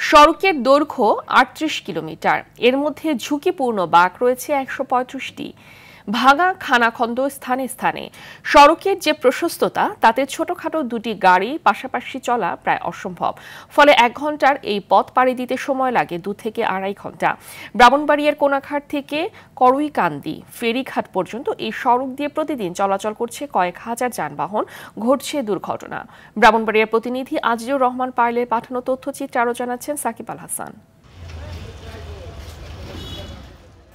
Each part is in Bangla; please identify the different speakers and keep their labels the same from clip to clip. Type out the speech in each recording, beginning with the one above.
Speaker 1: সড়কের দৈর্ঘ্য ৩৮ কিলোমিটার। এর মধ্যে ঝুঁকিপূর্ণ বাঁক রয়েছে ১৩৫টি। ভাঙা খানাখন্দ স্থানে স্থানে। সড়কের যে প্রশস্ততা তাতে ছোটখাটো দুটি গাড়ি পাশাপাশি চলা প্রায় অসম্ভব। ফলে ১ ঘন্টার এই পথ পাড়ি দিতে সময় লাগে ২ থেকে আড়াই ঘন্টা। ব্রাহ্মণবাড়িয়ার কোনাঘাট থেকে করুইকান্দি ফেরিঘাট পর্যন্ত এই সড়ক দিয়ে প্রতিদিন চলাচল করছে কয়েক হাজার যানবাহন, ঘটছে দুর্ঘটনা। ব্রাহ্মণবাড়িয়ার প্রতিনিধি আজিজুর রহমান পায়েলের পাঠানো তথ্যচিত্রে আরও জানাচ্ছেন সাকিব আল হাসান।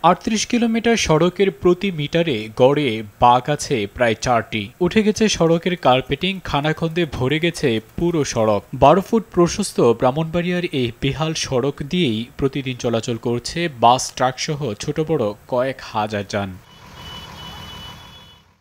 Speaker 2: ৩৮ কিলোমিটার সড়কের প্রতি মিটারে গড়ে বাঁক আছে প্রায় ৪টি। উঠে গেছে সড়কের কার্পেটিং, খানাখন্দে ভরে গেছে পুরো সড়ক। ১২ ফুট প্রশস্ত ব্রাহ্মণবাড়িয়ার এই বেহাল সড়ক দিয়েই প্রতিদিন চলাচল করছে বাস, ট্রাকসহ ছোট বড় কয়েক হাজার যান।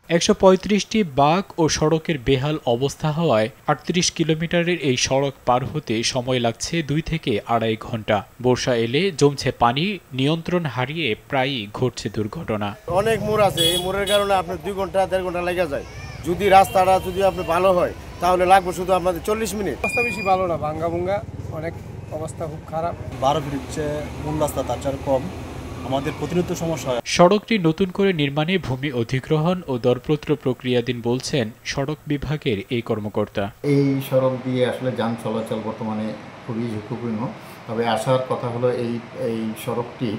Speaker 2: ১৩৫টি বাঁক ও সড়কের বেহাল অবস্থা হওয়ায় ৩৮ কিলোমিটারের এই সড়ক পার হতে সময় লাগছে ২ থেকে আড়াই ঘন্টা। বর্ষা এলে জমছে পানি, নিয়ন্ত্রণ হারিয়ে প্রায়ই ঘটছে দুর্ঘটনা।
Speaker 3: অনেক মোড় আছে, এই মোড়ের কারণে আপনার ২ ঘন্টা ১.৫ ঘন্টা লেগে যায়। যদি রাস্তাটা আপনার ভালো হয় তাহলে লাগবে শুধু আপনাদের ৪০ মিনিট।
Speaker 4: রাস্তা বেশি ভালো না, ভাঙ্গা ভুঙ্গা, অনেক অবস্থা খুব খারাপ।
Speaker 5: ১২ ফিট হচ্ছে মূল রাস্তা, তার চেয়ে কম। আমাদের প্রতিনিয়ত সমস্যা হয়।
Speaker 2: সড়কটি নতুন করে নির্মাণে ভূমি অধিগ্রহণ ও দরপত্র প্রক্রিয়াধীন বলছেন সড়ক বিভাগের এই কর্মকর্তা।
Speaker 6: এই সড়ক দিয়ে আসলে যান চলাচল বর্তমানে খুবই ঝুঁকিপূর্ণ। তবে আসার কথা হলো এই সড়কটি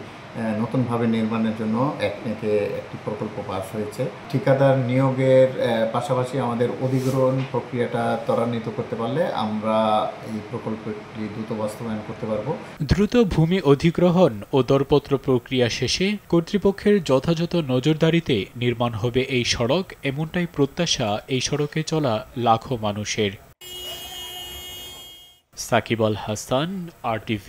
Speaker 6: নতুনভাবে নির্মাণের জন্য একটি প্রকল্প পাস হয়েছে। ঠিকাদার নিয়োগের পাশাপাশি আমাদের অধিগ্রহণ প্রক্রিয়াটা ত্বরান্বিত করতে পারলে আমরা এই প্রকল্পটি দ্রুত বাস্তবায়ন করতে পারব।
Speaker 2: দ্রুত ভূমি অধিগ্রহণ ও দরপত্র প্রক্রিয়া শেষে কর্তৃপক্ষের যথাযথ নজরদারিতে নির্মাণ হবে এই সড়ক, এমনটাই প্রত্যাশা এই সড়কে চলা লাখো মানুষের। সাকিব আল হাসান, RTV।